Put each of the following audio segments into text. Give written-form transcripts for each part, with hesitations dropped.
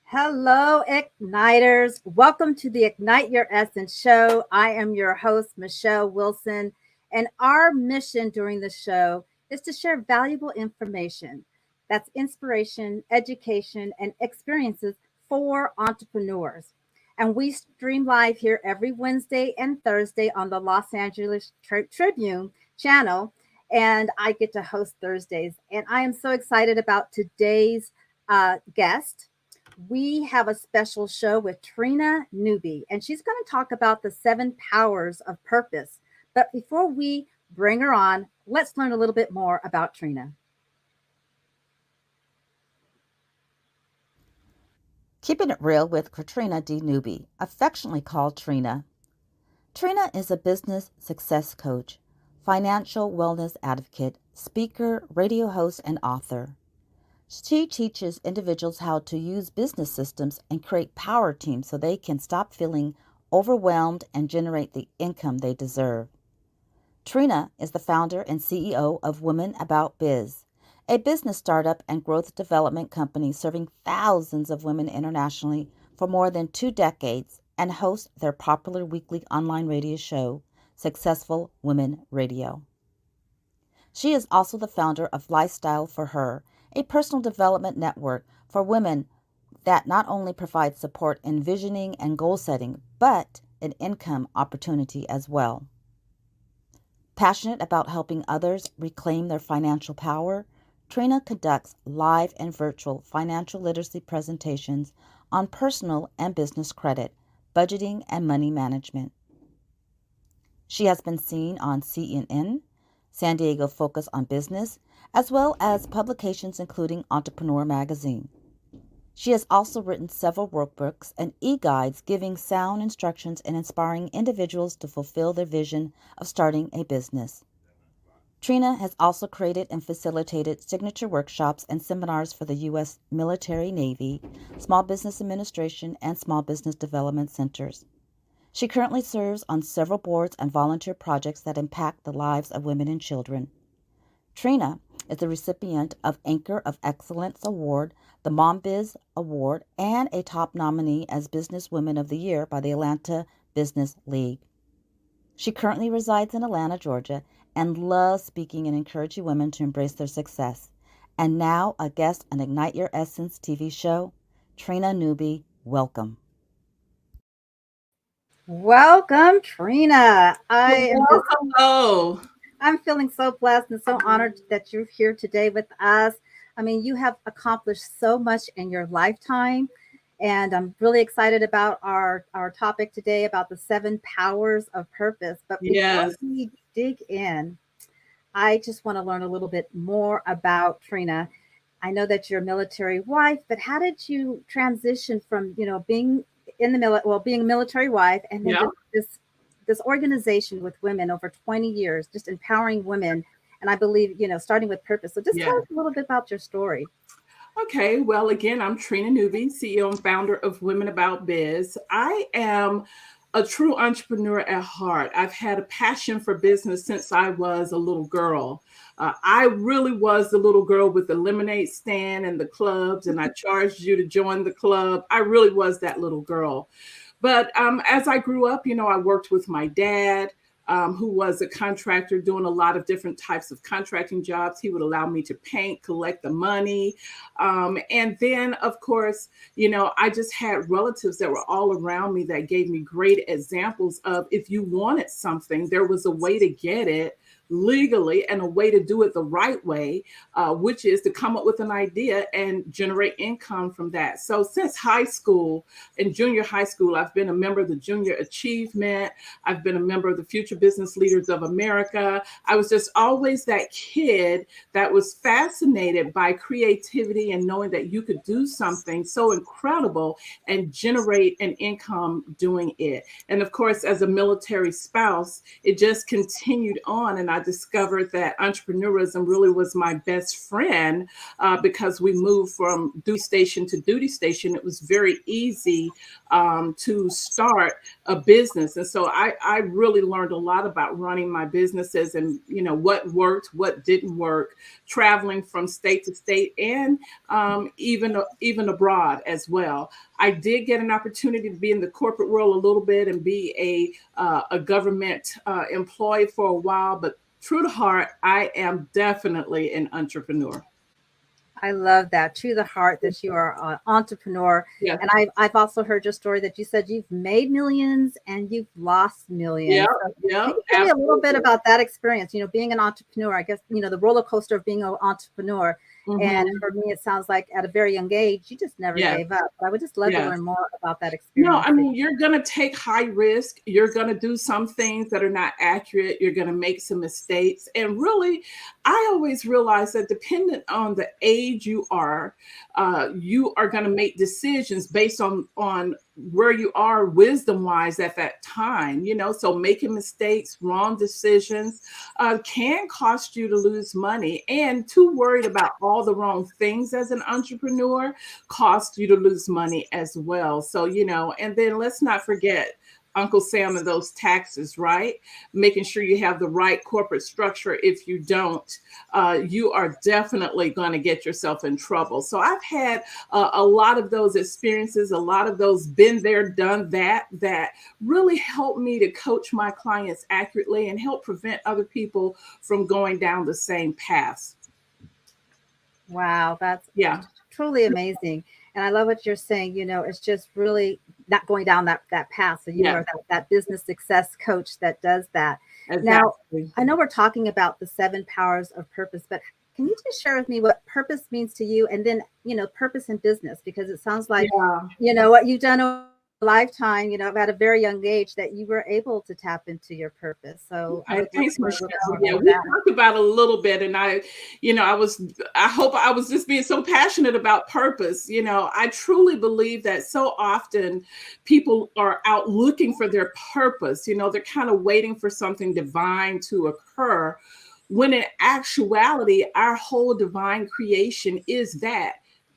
Hello, Igniters. Welcome to the Ignite Your Essence show. I am your host, Michelle Wilson, and our mission during the show is to share valuable information that's inspiration, education, and experiences for entrepreneurs. And we stream live here every Wednesday and Thursday on the Los Angeles Tribune channel, and I get to host Thursdays. And I am so excited about today's guest. We have a special show with Trina Newby, and she's going to talk about the 7 powers of purpose. But before we bring her on, let's learn a little bit more about Trina. Keeping it Real with Katrina D. Newby, affectionately called Trina. Trina is a business success coach, financial wellness advocate, speaker, radio host, and author. She teaches individuals how to use business systems and create power teams so they can stop feeling overwhelmed and generate the income they deserve. Trina is the founder and CEO of Women About Biz, a business startup and growth development company serving thousands of women internationally for more than 2 decades, and hosts their popular weekly online radio show, Successful Women Radio. She is also the founder of Lifestyle for Her, a personal development network for women that not only provides support in visioning and goal setting, but an income opportunity as well. Passionate about helping others reclaim their financial power, Trina conducts live and virtual financial literacy presentations on personal and business credit, budgeting, and money management. She has been seen on CNN, San Diego Focus on Business, as well as publications including Entrepreneur Magazine. She has also written several workbooks and e-guides giving sound instructions and inspiring individuals to fulfill their vision of starting a business. Trina has also created and facilitated signature workshops and seminars for the U.S. military, Navy, Small Business Administration, and Small Business Development Centers. She currently serves on several boards and volunteer projects that impact the lives of women and children. Trina is the recipient of Anchor of Excellence Award, the MomBiz Award, and a top nominee as Businesswoman of the Year by the Atlanta Business League. She currently resides in Atlanta, Georgia, and loves speaking and encouraging women to embrace their success. And now a guest on Ignite Your Essence TV show, Trina Newby. Welcome. Welcome, Trina. Hello. I'm feeling so blessed and so honored that you're here today with us. I mean, you have accomplished so much in your lifetime, and I'm really excited about our topic today about the 7 powers of purpose. But before we dig in, I just want to learn a little bit more about Trina. I know that you're a military wife, but how did you transition from, being in the being a military wife, and then this organization with women over 20 years, just empowering women, and I believe, starting with purpose. So just tell us a little bit about your story. Okay, well, again, I'm Trina Newby, CEO and founder of Women About Biz. I am a true entrepreneur at heart. I've had a passion for business since I was a little girl. I really was the little girl with the lemonade stand and the clubs, and I charged you to join the club. I really was that little girl. But as I grew up, I worked with my dad, who was a contractor doing a lot of different types of contracting jobs. He would allow me to paint, collect the money. And then, of course, I just had relatives that were all around me that gave me great examples of if you wanted something, there was a way to get it legally and a way to do it the right way, which is to come up with an idea and generate income from that. So since high school and junior high school, I've been a member of the Junior Achievement. I've been a member of the Future Business Leaders of America. I was just always that kid that was fascinated by creativity and knowing that you could do something so incredible and generate an income doing it. And of course, as a military spouse, it just continued on. And I I discovered that entrepreneurism really was my best friend because we moved from station to duty station. It was very easy to start a business. And so I really learned a lot about running my businesses and, what worked, what didn't work, traveling from state to state and even abroad as well. I did get an opportunity to be in the corporate world a little bit and be a government employee for a while, but true to heart, I am definitely an entrepreneur. I love that. True to the heart that you are an entrepreneur. Yeah. And I've also heard your story that you said you've made millions and you've lost millions. Yeah. So Yeah. can you tell me a little bit about that experience? Being an entrepreneur, I guess, the roller coaster of being an entrepreneur. And for me, it sounds like at a very young age, you just never gave up. But I would just love to learn more about that experience. No, I mean, you're going to take high risk. You're going to do some things that are not accurate. You're going to make some mistakes. And really, I always realize that depending on the age you are going to make decisions based on where you are wisdom wise at that time, so making mistakes, wrong decisions can cost you to lose money, and too worried about all the wrong things as an entrepreneur cost you to lose money as well. So, and then let's not forget Uncle Sam and those taxes, right? Making sure you have the right corporate structure. If you don't, you are definitely going to get yourself in trouble. So I've had a lot of those experiences, a lot of those been there, done that really helped me to coach my clients accurately and help prevent other people from going down the same paths. Wow, that's truly amazing. And I love what you're saying. It's just really not going down that path. So you are that business success coach that does that. Exactly. Now, I know we're talking about the 7 powers of purpose, but can you just share with me what purpose means to you, and then, purpose in business? Because it sounds like, what you've done over a lifetime, at a very young age, that you were able to tap into your purpose. So thanks, Michelle. Yeah, we talked about it a little bit, and I hope I was just being so passionate about purpose. I truly believe that so often people are out looking for their purpose. They're kind of waiting for something divine to occur, when in actuality, our whole divine creation is that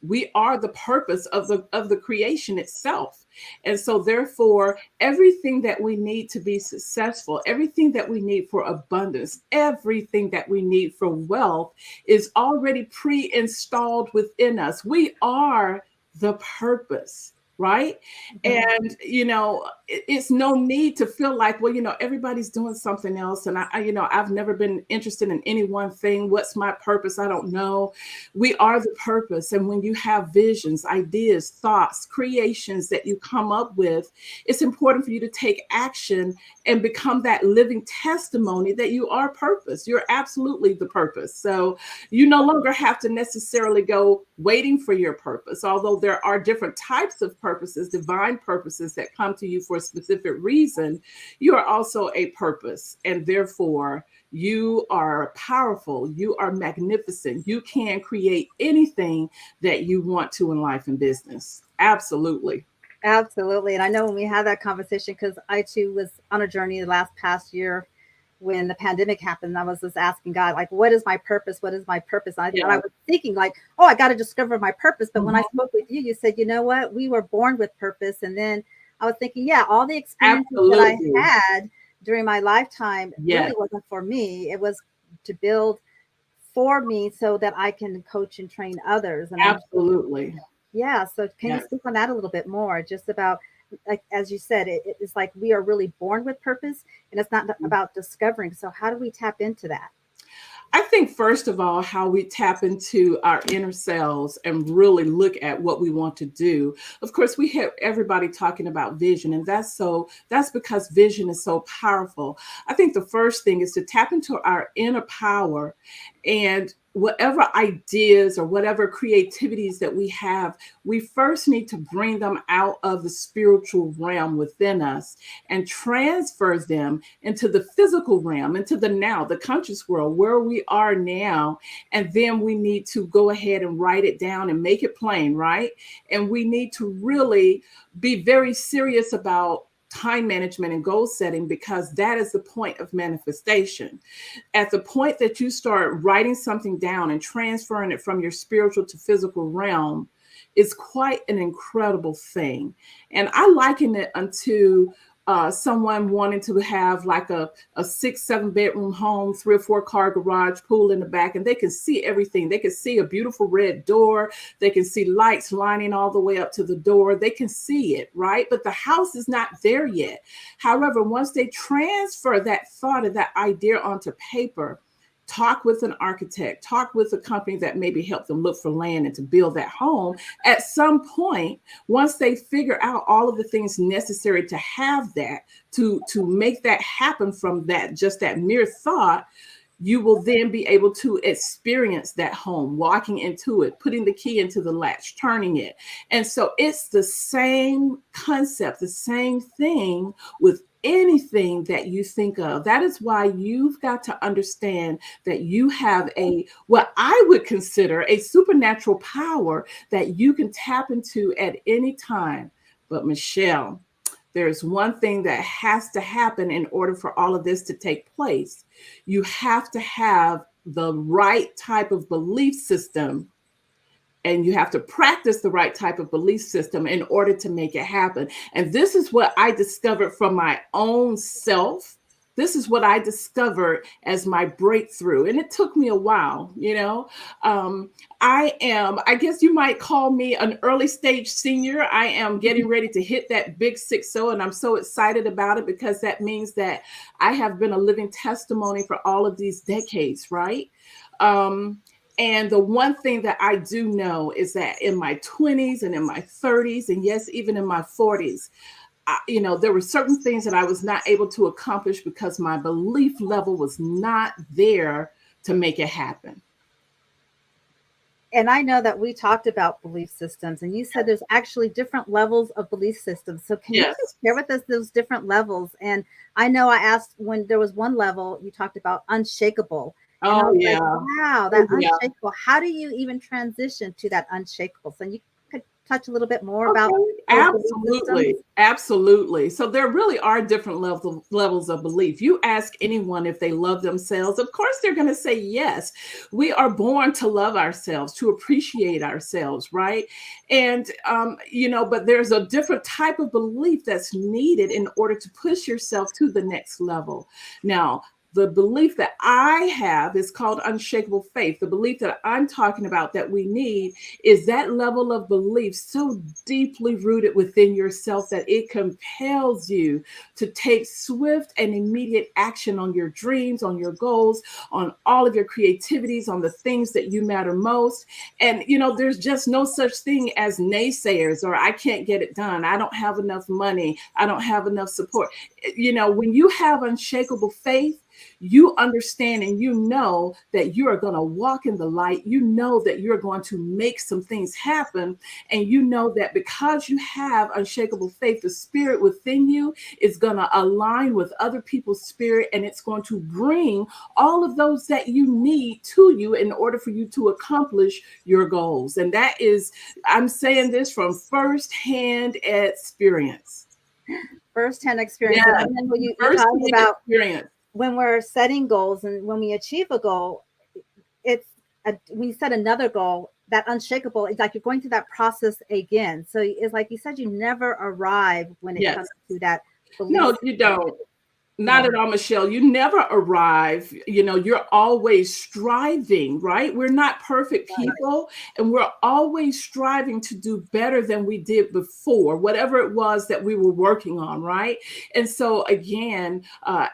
we are the purpose of the creation itself. And so therefore, everything that we need to be successful, everything that we need for abundance, everything that we need for wealth is already pre-installed within us. We are the purpose. Right. And, it's no need to feel like, well, everybody's doing something else. And I've never been interested in any one thing. What's my purpose? I don't know. We are the purpose. And when you have visions, ideas, thoughts, creations that you come up with, it's important for you to take action and become that living testimony that you are purpose. You're absolutely the purpose. So you no longer have to necessarily go waiting for your purpose, although there are different types of purposes, divine purposes that come to you for a specific reason. You are also a purpose, and therefore you are powerful. You are magnificent. You can create anything that you want to in life and business. Absolutely. Absolutely. And I know when we had that conversation, because I too was on a journey the past year when the pandemic happened, I was just asking God, like, what is my purpose? What is my purpose? And I was thinking like, oh, I got to discover my purpose. But when I spoke with you, you said, you know what, we were born with purpose. And then I was thinking, all the experiences that I had during my lifetime really wasn't for me. It was to build for me so that I can coach and train others. And absolutely. So can you speak on that a little bit more? Just about, like, as you said, it's like we are really born with purpose, and it's not about discovering. So how do we tap into that? I think, first of all, how we tap into our inner selves and really look at what we want to do. Of course, we hear everybody talking about vision, and that's because vision is so powerful. I think the first thing is to tap into our inner power, and whatever ideas or whatever creativities that we have, we first need to bring them out of the spiritual realm within us and transfer them into the physical realm, into the now, the conscious world where we are now. And then we need to go ahead and write it down and make it plain, right? And we need to really be very serious about time management and goal setting, because that is the point of manifestation. At the point that you start writing something down and transferring it from your spiritual to physical realm, is quite an incredible thing. And I liken it unto someone wanting to have like a 6, 7 bedroom home, 3 or 4 car garage, pool in the back, and they can see everything. They can see a beautiful red door. They can see lights lining all the way up to the door. They can see it, right? But the house is not there yet. However, once they transfer that thought and that idea onto paper, talk with an architect, talk with a company that maybe help them look for land and to build that home. At some point, once they figure out all of the things necessary to have that, to make that happen from that, just that mere thought, you will then be able to experience that home, walking into it, putting the key into the latch, turning it. And so it's the same concept, the same thing with anything that you think of. That is why you've got to understand that you have what I would consider a supernatural power that you can tap into at any time. But Michele, there's one thing that has to happen in order for all of this to take place. You have to have the right type of belief system, and you have to practice the right type of belief system in order to make it happen. And this is what I discovered from my own self. This is what I discovered as my breakthrough. And it took me a while, I guess you might call me an early stage senior. I am getting ready to hit that big 6-0, and I'm so excited about it because that means that I have been a living testimony for all of these decades, right? And the one thing that I do know is that in my 20s and in my 30s, and yes, even in my 40s, there were certain things that I was not able to accomplish because my belief level was not there to make it happen. And I know that we talked about belief systems, and you said there's actually different levels of belief systems. So can you just share with us those different levels? And I know I asked when there was one level, you talked about unshakable. And I was like, wow, that unshakable. How do you even transition to that unshakable? So you could touch a little bit more about Absolutely. So there really are different levels of belief. You ask anyone if they love themselves, of course they're going to say yes. We are born to love ourselves, to appreciate ourselves, right? And but there's a different type of belief that's needed in order to push yourself to the next level. Now, the belief that I have is called unshakable faith. The belief that I'm talking about that we need is that level of belief so deeply rooted within yourself that it compels you to take swift and immediate action on your dreams, on your goals, on all of your creativities, on the things that you matter most. And, there's just no such thing as naysayers or I can't get it done. I don't have enough money. I don't have enough support. When you have unshakable faith, you understand and you know that you are going to walk in the light. You know that you're going to make some things happen. And you know that because you have unshakable faith, the spirit within you is going to align with other people's spirit, and it's going to bring all of those that you need to you in order for you to accomplish your goals. And that is, I'm saying this from firsthand experience. Firsthand experience. Yeah. And then when you talk about experience. When we're setting goals and when we achieve a goal, we set another goal, that unshakable, it's like you're going through that process again. So it's like you said, you never arrive when it comes to that belief. No, you don't. Not at all, Michele. You never arrive. You're always striving, right? We're not perfect people, and we're always striving to do better than we did before, whatever it was that we were working on, right? And so again,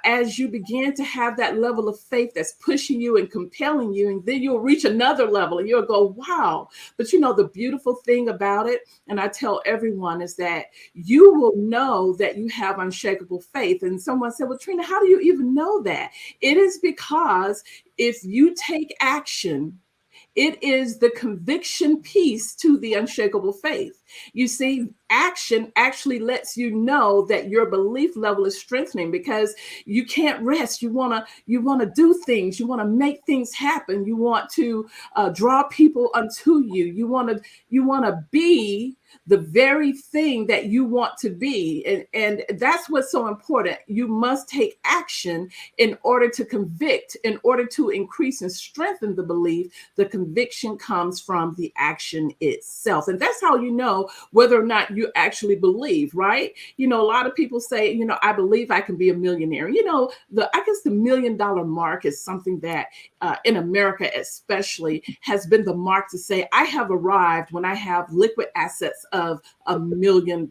as you begin to have that level of faith that's pushing you and compelling you, and then you'll reach another level and you'll go, wow. But the beautiful thing about it, and I tell everyone, is that you will know that you have unshakable faith. And someone said, well, Trina, how do you even know that? It is because if you take action, it is the conviction piece to the unshakable faith. You see, action actually lets you know that your belief level is strengthening, because you can't rest. You want to do things. You want to make things happen. You want to draw people unto you. You want to be the very thing that you want to be. And that's what's so important. You must take action in order to convict, in order to increase and strengthen the belief. The conviction comes from the action itself. And that's how you know whether or not you actually believe, right? A lot of people say, I believe I can be a millionaire. I guess the $1 million mark is something that in America especially has been the mark to say, I have arrived when I have liquid assets of $1 million,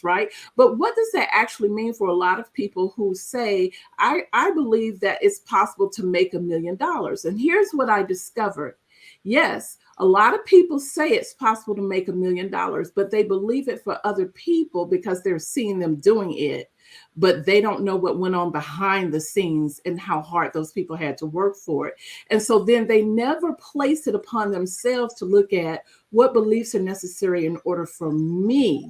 right? But what does that actually mean for a lot of people who say, I believe that it's possible to make $1 million? And here's what I discovered. Yes, a lot of people say it's possible to make $1 million, but they believe it for other people because they're seeing them doing it. But they don't know what went on behind the scenes and how hard those people had to work for it. And so then they never place it upon themselves to look at what beliefs are necessary in order for me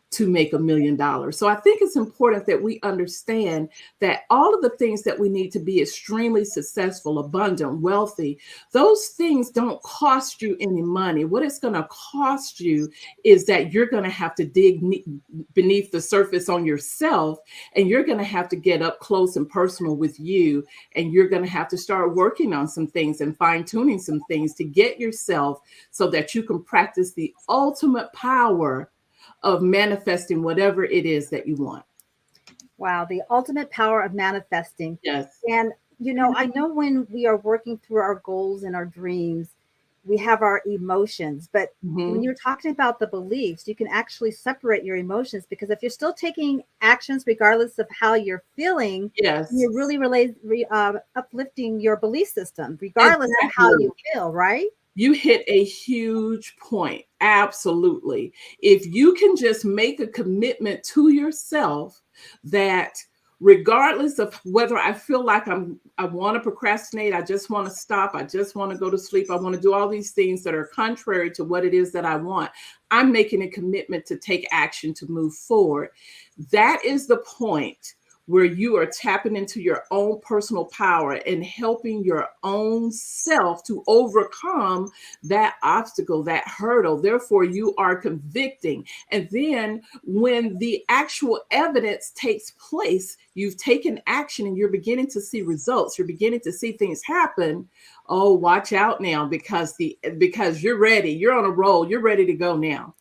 to make $1 million. So I think it's important that we understand that all of the things that we need to be extremely successful, abundant, wealthy, those things don't cost you any money. What it's going to cost you is that you're going to have to dig beneath the surface on yourself, and you're going to have to get up close and personal with you, and you're going to have to start working on some things and fine-tuning some things to get yourself so that you can practice the ultimate power of manifesting whatever it is that you want. Wow, the ultimate power of manifesting. Yes. And, I know when we are working through our goals and our dreams, we have our emotions. But when you're talking about the beliefs, you can actually separate your emotions, because if you're still taking actions, regardless of how you're feeling, Yes, you're really uplifting your belief system, regardless of how you feel, right? You hit a huge point. Absolutely. If you can just make a commitment to yourself that regardless of whether I feel like I want to procrastinate, I just want to stop, I just want to go to sleep, I want to do all these things that are contrary to what it is that I want, I'm making a commitment to take action to move forward. That is the point where you are tapping into your own personal power and helping your own self to overcome that obstacle, that hurdle. Therefore, you are convicting. And then when the actual evidence takes place, you've taken action and you're beginning to see results. You're beginning to see things happen. Oh, watch out now, because you're ready. You're on a roll. You're ready to go now.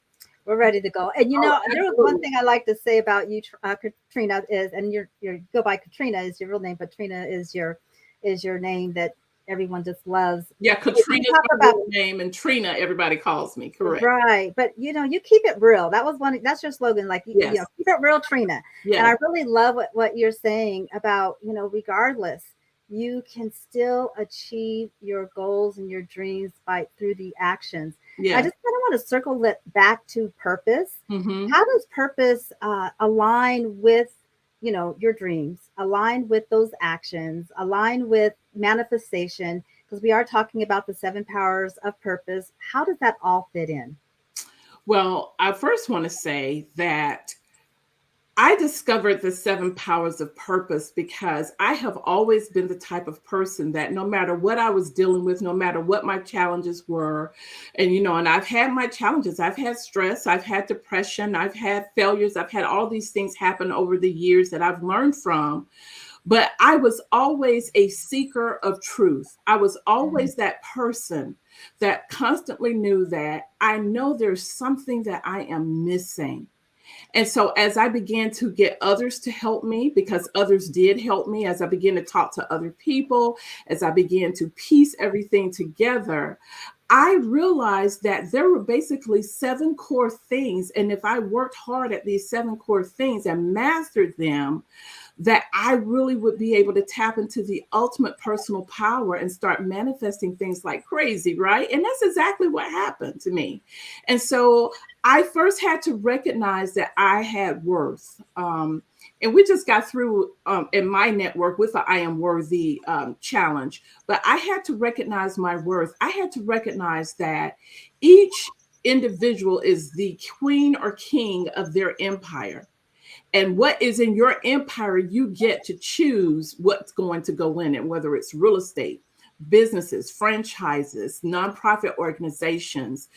We're ready to go. And there was one thing I like to say about you, Katrina, is, and you go by Katrina is your real name, but Trina is your name that everyone just loves. Yeah, Katrina's my real name, and Trina everybody calls me. Correct. Right, but you keep it real. That's your slogan. Like keep it real, Trina. Yes. And I really love what you're saying about regardless, you can still achieve your goals and your dreams through the actions. Yeah. I just kind of want to circle it back to purpose. How does purpose align with, your dreams, align with those actions, align with manifestation? Because we are talking about the 7 powers of purpose. How does that all fit in? Well, I first want to say that I discovered the 7 powers of purpose because I have always been the type of person that no matter what I was dealing with, no matter what my challenges were, and I've had my challenges, I've had stress, I've had depression, I've had failures, I've had all these things happen over the years that I've learned from. But I was always a seeker of truth. I was always that person that constantly knew that I know there's something that I am missing. And so as I began to get others to help me, because others did help me, as I began to talk to other people, as I began to piece everything together, I realized that there were basically 7 core things. And if I worked hard at these 7 core things and mastered them, that I really would be able to tap into the ultimate personal power and start manifesting things like crazy, right? And that's exactly what happened to me. And so I first had to recognize that I had worth. And we just got through in my network with the I Am Worthy challenge. But I had to recognize my worth. I had to recognize that each individual is the queen or king of their empire. And what is in your empire, you get to choose what's going to go in it, whether it's real estate, businesses, franchises, nonprofit organizations,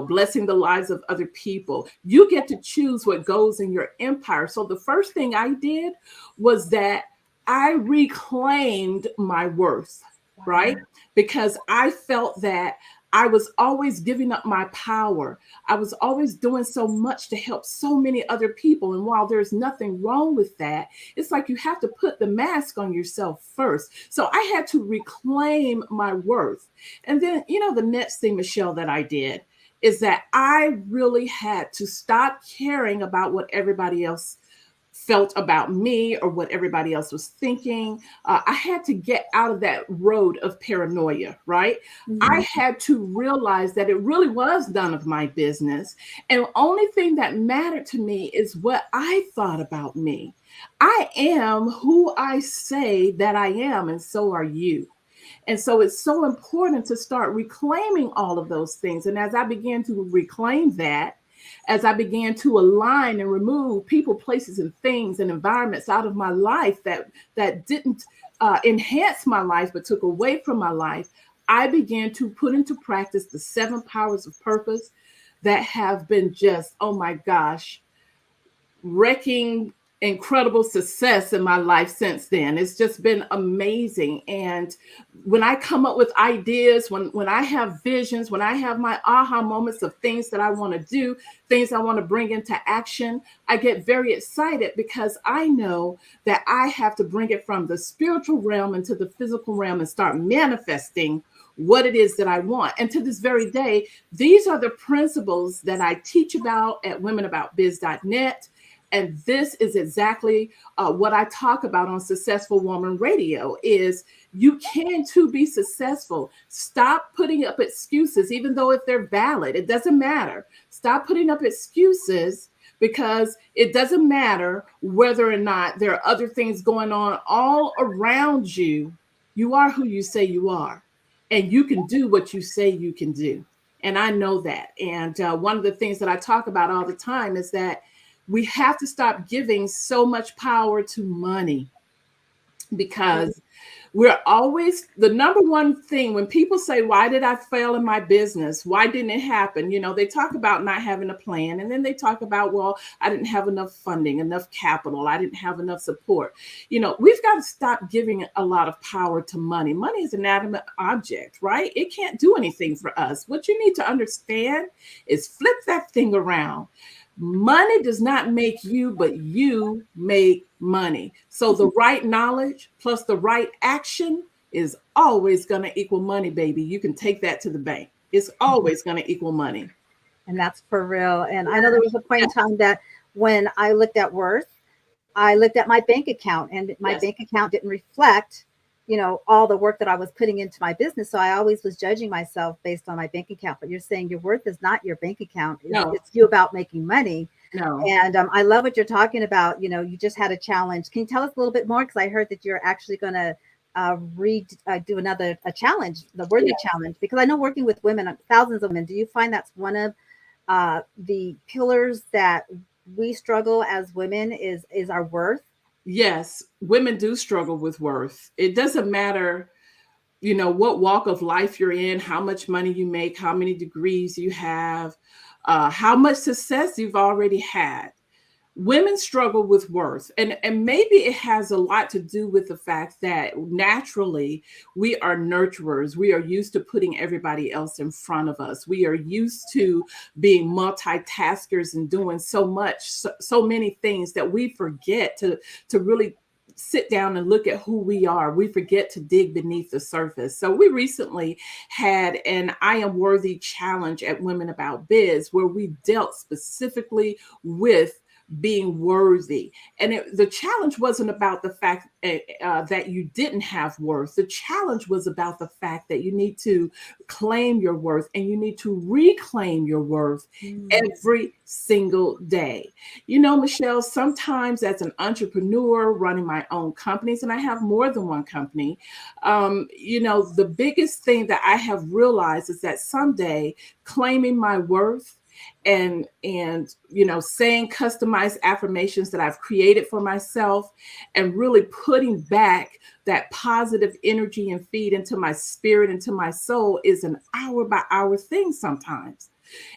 blessing the lives of other people. You get to choose what goes in your empire. So the first thing I did was that I reclaimed my worth, right? Because I felt that I was always giving up my power. I was always doing so much to help so many other people. And while there's nothing wrong with that, it's like you have to put the mask on yourself first. So I had to reclaim my worth. And then, the next thing, Michelle, that I did is that I really had to stop caring about what everybody else felt about me or what everybody else was thinking. I had to get out of that road of paranoia, right? I had to realize that it really was none of my business. And the only thing that mattered to me is what I thought about me. I am who I say that I am, and so are you. And so it's so important to start reclaiming all of those things. And as I began to reclaim that, as I began to align and remove people, places, and things and environments out of my life that didn't enhance my life, but took away from my life, I began to put into practice the 7 powers of purpose that have been just, oh my gosh, wrecking incredible success in my life since then. It's just been amazing. And when I come up with ideas, when I have visions, when I have my aha moments of things that I want to do, things I want to bring into action, I get very excited because I know that I have to bring it from the spiritual realm into the physical realm and start manifesting what it is that I want. And to this very day, these are the principles that I teach about at womenaboutbiz.net. And this is exactly what I talk about on Successful Woman Radio is you can too be successful. Stop putting up excuses, even though if they're valid, it doesn't matter. Stop putting up excuses because it doesn't matter whether or not there are other things going on all around you. You are who you say you are, and you can do what you say you can do. And I know that. And one of the things that I talk about all the time is that we have to stop giving so much power to money because we're always the number one thing when people say, why did I fail in my business? Why didn't it happen? They talk about not having a plan. And then they talk about, well, I didn't have enough funding, enough capital. I didn't have enough support. We've got to stop giving a lot of power to money. Money is an inanimate object, right? It can't do anything for us. What you need to understand is flip that thing around. Money does not make you, but you make money. So the right knowledge plus the right action is always going to equal money, baby. You can take that to the bank. It's always going to equal money. And that's for real. And I know there was a point in time that when I looked at worth, I looked at my bank account and my bank account didn't reflect, all the work that I was putting into my business. So I always was judging myself based on my bank account. But you're saying your worth is not your bank account. It's you about making money. No. And I love what you're talking about. You just had a challenge. Can you tell us a little bit more? Because I heard that you're actually going to do a challenge, the Worthy Challenge, because I know working with women, thousands of women, do you find that's one of the pillars that we struggle as women is our worth? Yes, women do struggle with worth. It doesn't matter, what walk of life you're in, how much money you make, how many degrees you have, how much success you've already had. Women struggle with worth. And maybe it has a lot to do with the fact that naturally we are nurturers. We are used to putting everybody else in front of us. We are used to being multitaskers and doing so much, so many things that we forget to really sit down and look at who we are. We forget to dig beneath the surface. So we recently had an I Am Worthy challenge at Women About Biz, where we dealt specifically with being worthy. And the challenge wasn't about the fact that you didn't have worth. The challenge was about the fact that you need to claim your worth and you need to reclaim your worth every single day. You know, Michelle, sometimes as an entrepreneur running my own companies, and I have more than one company, you know, the biggest thing that I have realized is that someday claiming my worth and you know, saying customized affirmations that I've created for myself and really putting back that positive energy and feed into my spirit, into my soul, is an hour by hour thing sometimes.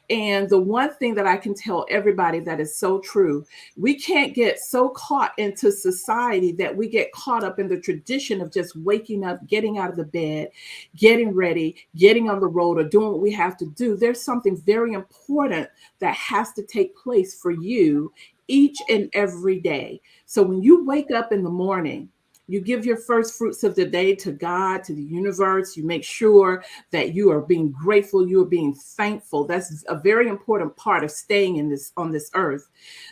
And the one thing that I can tell everybody that is so true, we can't get so caught into society that we get caught up in the tradition of just waking up, getting out of the bed, getting ready, getting on the road, or doing what we have to do. There's something very important that has to take place for you each and every day. So when you wake up in the morning, you give your first fruits of the day to God, to the universe. You make sure that you are being grateful, you are being thankful. That's a very important part of staying in this on this earth.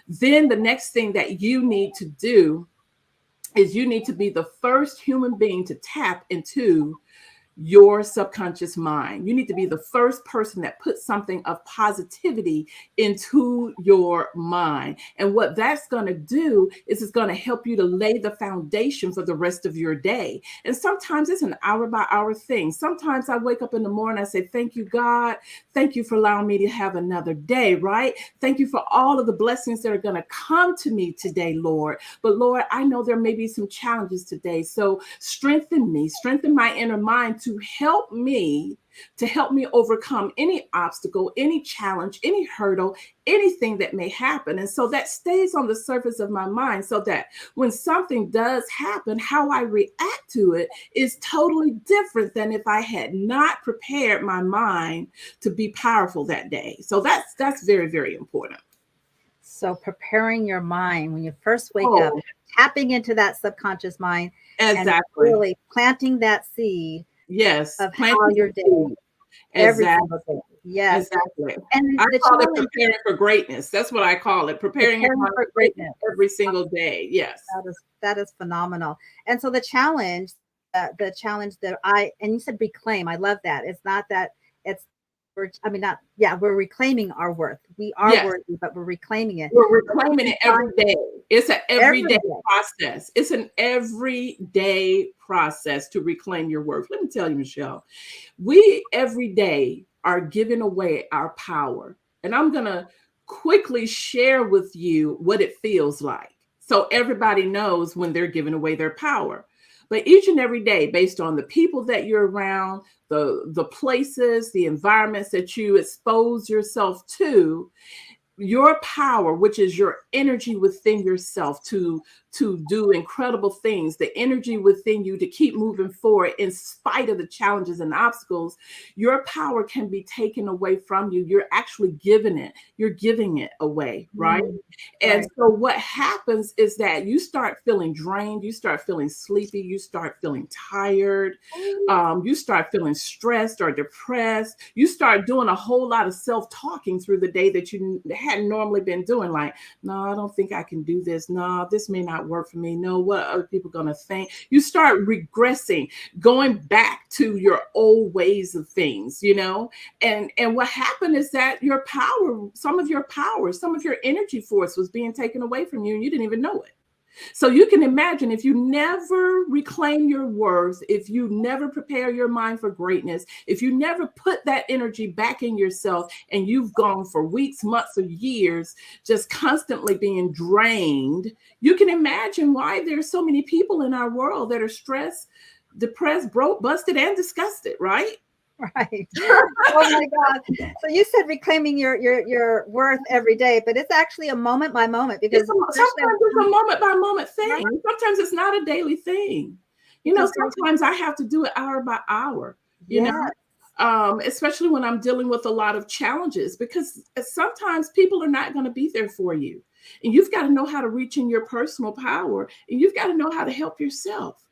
Then the next thing that you need to do is you need to be the first human being to tap into your subconscious mind. You need to be the first person that puts something of positivity into your mind. And what that's going to do is it's going to help you to lay the foundation for the rest of your day. And sometimes it's an hour by hour thing. Sometimes I wake up in the morning, I say, thank you, God. Thank you for allowing me to have another day, right? Thank you for all of the blessings that are going to come to me today, Lord. But Lord, I know there may be some challenges today. So strengthen me, strengthen my inner mind to help me overcome any obstacle, any challenge, any hurdle, anything that may happen. And so that stays on the surface of my mind so that when something does happen, how I react to it is totally different than if I had not prepared my mind to be powerful that day. So that's very, very important. So preparing your mind when you first wake up, tapping into that subconscious mind, and Exactly. really planting that seed Yes. of how your day every single day. Yes. Exactly. And I the call it challenge, preparing for greatness. That's what I call it. Preparing your mind for for greatness every single day. Yes. that is phenomenal. And so the challenge that and you said reclaim. I love that. It's not that it's we're reclaiming our worth. We are Yes. worthy, but we're reclaiming it. We're reclaiming it every day. It's an everyday Every day. process. It's an everyday process to reclaim your worth. Let me tell you, Michelle, we every day are giving away our power. And I'm going to quickly share with you what it feels like, so everybody knows when they're giving away their power. But each and every day, based on the people that you're around, the places, the environments that you expose yourself to, your power, which is your energy within yourself to do incredible things, the energy within you to keep moving forward in spite of the challenges and obstacles, your power can be taken away from you. You're actually giving it away, right? And right. so what happens is that you start feeling drained, you start feeling sleepy, you start feeling tired, you start feeling stressed or depressed. You start doing a whole lot of self-talking through the day that you hadn't normally been doing. Like, no, I don't think I can do this. No, this may not work for me. No, what are other people going to think? You start regressing, going back to your old ways of things, you know? And what happened is that your power, some of your energy force was being taken away from you and you didn't even know it. So you can imagine, if you never reclaim your worth, if you never prepare your mind for greatness, if you never put that energy back in yourself, and you've gone for weeks, months, or years just constantly being drained, you can imagine why there's so many people in our world that are stressed, depressed, broke, busted, and disgusted, right? Right. Oh my God. So you said reclaiming your worth every day, but it's actually a moment by moment, because sometimes it's a moment by moment thing. Right? Sometimes it's not a daily thing. You know, sometimes I have to do it hour by hour, you know, especially when I'm dealing with a lot of challenges, because sometimes people are not going to be there for you. And you've got to know how to reach in your personal power, and you've got to know how to help yourself.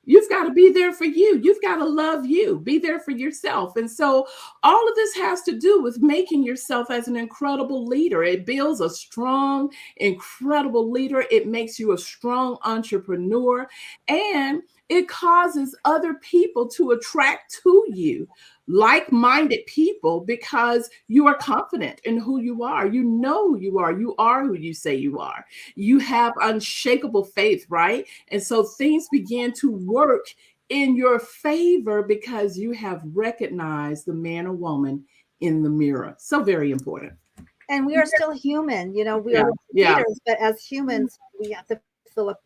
You've got to be there for you. You've got to love you. Be there for yourself. And so all of this has to do with making yourself as an incredible leader. It builds a strong, incredible leader. It makes you a strong entrepreneur, and it causes other people to attract to you like-minded people because you are confident in who you are. You know who you are. You are who you say you are. You have unshakable faith, right? And so things begin to work in your favor because you have recognized the man or woman in the mirror. So very important. And we are still human, we Yeah. are Yeah. leaders, but as humans, we have to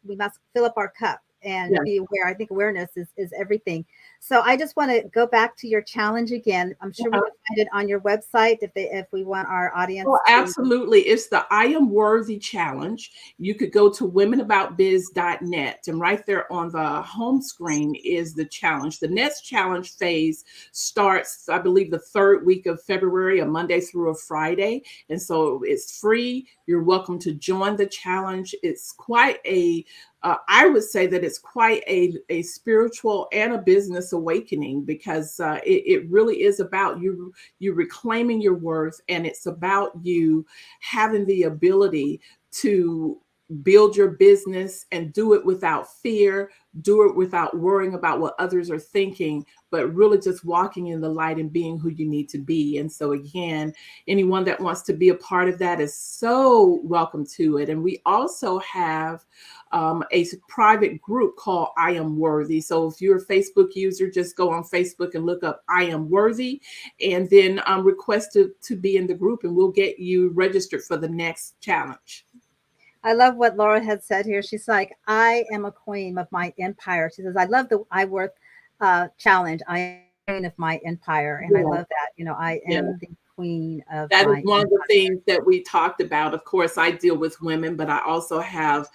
we must fill up our cup and Yeah. be aware. I think awareness is everything. So I just want to go back to your challenge again. I'm sure we can find it on your website if we want our audience Oh, to. absolutely. It's the I Am Worthy Challenge. You could go to womenaboutbiz.net, and right there on the home screen is the challenge. The next challenge phase starts, I believe, the third week of February, a Monday through a Friday. And so it's free. You're welcome to join the challenge. It's quite I would say that it's quite a spiritual and a business awakening because it really is about you reclaiming your worth, and it's about you having the ability to build your business and do it without fear, do it without worrying about what others are thinking, but really just walking in the light and being who you need to be. And so again, anyone that wants to be a part of that is so welcome to it. And we also have a private group called I Am Worthy. So if you're a Facebook user, just go on Facebook and look up I Am Worthy, and then request to be in the group, and we'll get you registered for the next challenge. I love what Laura had said here. She's like, I am a queen of my empire. She says, I love the I Worth challenge. I am the queen of my empire. And I love that. I am the queen of that my is one empire. of the things that we talked about. Of course, I deal with women, but I also have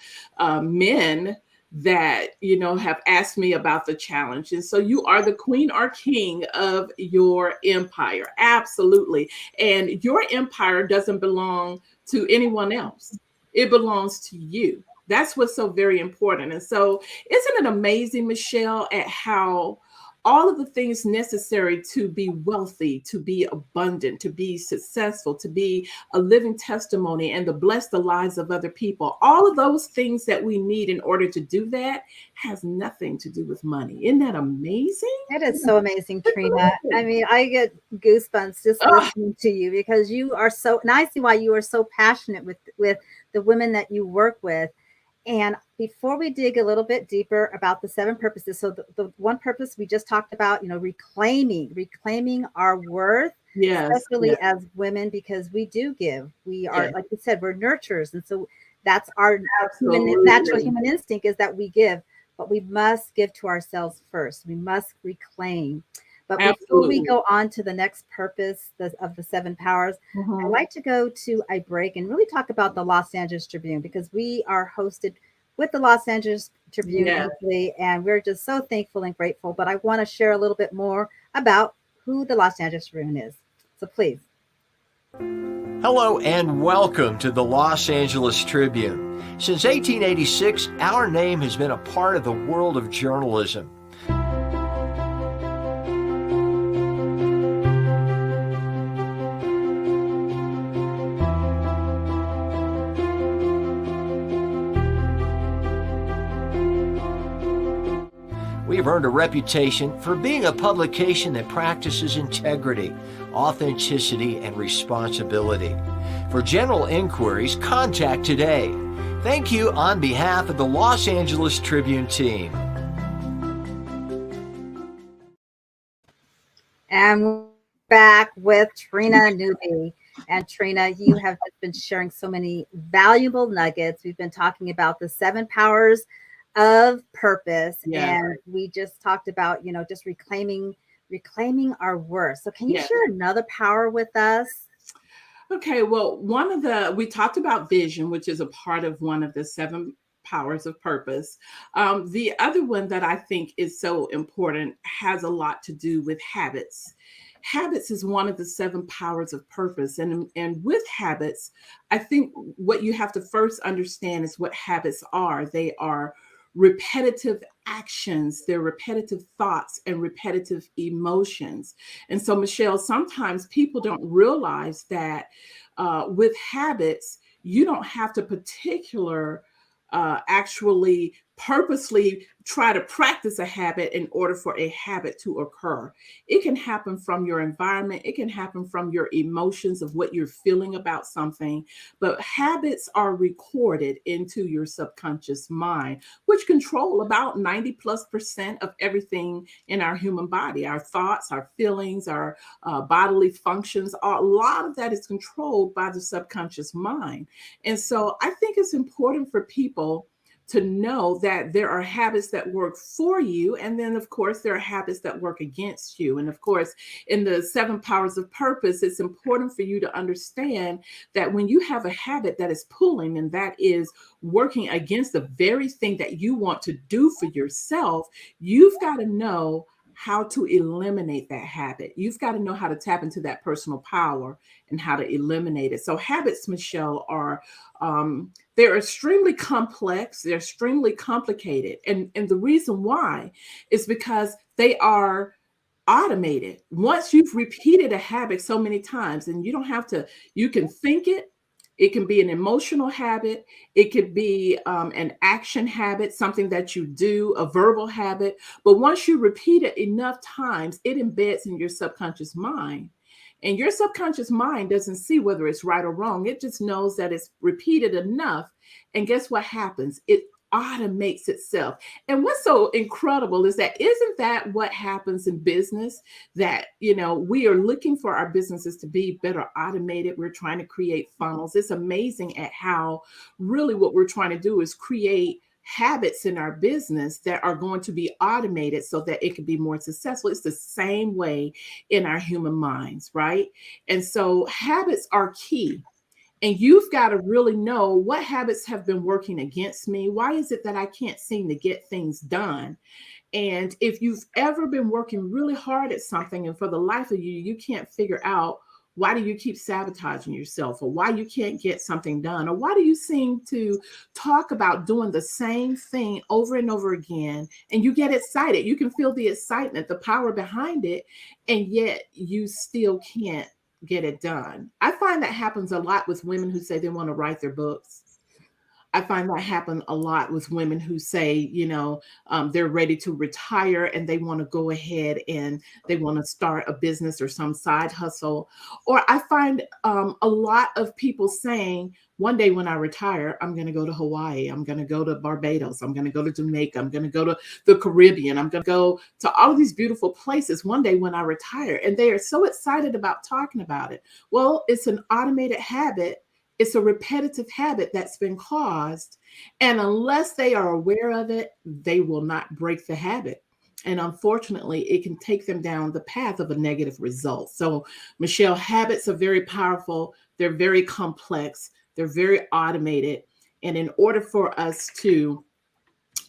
men that have asked me about the challenge. And so you are the queen or king of your empire. Absolutely. And your empire doesn't belong to anyone else. It belongs to you. That's what's so very important. And so isn't it amazing, Michele, at how all of the things necessary to be wealthy, to be abundant, to be successful, to be a living testimony, and to bless the lives of other people, all of those things that we need in order to do that has nothing to do with money. Isn't that amazing? It is so amazing, Trina. I mean, I get goosebumps just listening to you because you are so, and I see why you are so passionate with the women that you work with. And before we dig a little bit deeper about the 7 purposes, so the one purpose we just talked about, reclaiming our worth, especially as women, because we do give. We are, like you said, we're nurturers. And so that's our natural human instinct is that we give, but we must give to ourselves first. We must reclaim. But before we go on to the next purpose of the 7 powers, I'd like to go to a break and really talk about the Los Angeles Tribune, because we are hosted with the Los Angeles Tribune weekly, and we're just so thankful and grateful. But I want to share a little bit more about who the Los Angeles Tribune is. So please. Hello and welcome to the Los Angeles Tribune. Since 1886, our name has been a part of the world of journalism. We've earned a reputation for being a publication that practices integrity, authenticity, and responsibility. For general inquiries, contact today. Thank you on behalf of the Los Angeles Tribune team. And we're back with Trina Newby. And Trina, you have been sharing so many valuable nuggets. We've been talking about the 7 powers of purpose, and we just talked about just reclaiming our worth. So can you share another power with us? Okay, well, we talked about vision, which is a part of one of the 7 powers of purpose. The other one that I think is so important has a lot to do with habits. Habits is one of the 7 powers of purpose. And with habits, I think what you have to first understand is what habits are. They are repetitive actions, they're repetitive thoughts and repetitive emotions. And so, Michele, sometimes people don't realize that with habits, you don't have to actually purposely try to practice a habit in order for a habit to occur. It can happen from your environment. It can happen from your emotions of what you're feeling about something. But habits are recorded into your subconscious mind, which control about 90+% of everything in our human body. Our thoughts, our feelings, our bodily functions, a lot of that is controlled by the subconscious mind. And so I think it's important for people to know that there are habits that work for you. And then, of course, there are habits that work against you. And of course, in the 7 powers of purpose, it's important for you to understand that when you have a habit that is pulling and that is working against the very thing that you want to do for yourself, you've got to know how to eliminate that habit. You've got to know how to tap into that personal power and how to eliminate it. So habits, Michele, are they're extremely complex. They're extremely complicated. And the reason why is because they are automated. Once you've repeated a habit so many times, and you don't have to, you can think it. It can be an emotional habit. It could be an action habit, something that you do, a verbal habit. But once you repeat it enough times, it embeds in your subconscious mind. And your subconscious mind doesn't see whether it's right or wrong. It just knows that it's repeated enough. And guess what happens? It automates itself. And what's so incredible is that isn't that what happens in business? That, we are looking for our businesses to be better automated. We're trying to create funnels. It's amazing at how really what we're trying to do is create habits in our business that are going to be automated so that it can be more successful. It's the same way in our human minds, right? And so habits are key. And you've got to really know what habits have been working against me. Why is it that I can't seem to get things done? And if you've ever been working really hard at something and for the life of you, you can't figure out why do you keep sabotaging yourself, or why you can't get something done, or why do you seem to talk about doing the same thing over and over again, and you get excited. You can feel the excitement, the power behind it, and yet you still can't get it done. I find that happens a lot with women who say they want to write their books. I find that happen a lot with women who say, they're ready to retire and they want to go ahead and they want to start a business or some side hustle. Or I find a lot of people saying, one day when I retire, I'm going to go to Hawaii. I'm going to go to Barbados. I'm going to go to Jamaica. I'm going to go to the Caribbean. I'm going to go to all of these beautiful places one day when I retire. And they are so excited about talking about it. Well, it's an automated habit. It's a repetitive habit that's been caused. And unless they are aware of it, they will not break the habit. And unfortunately, it can take them down the path of a negative result. So, Michele, habits are very powerful. They're very complex. They're very automated. And in order for us to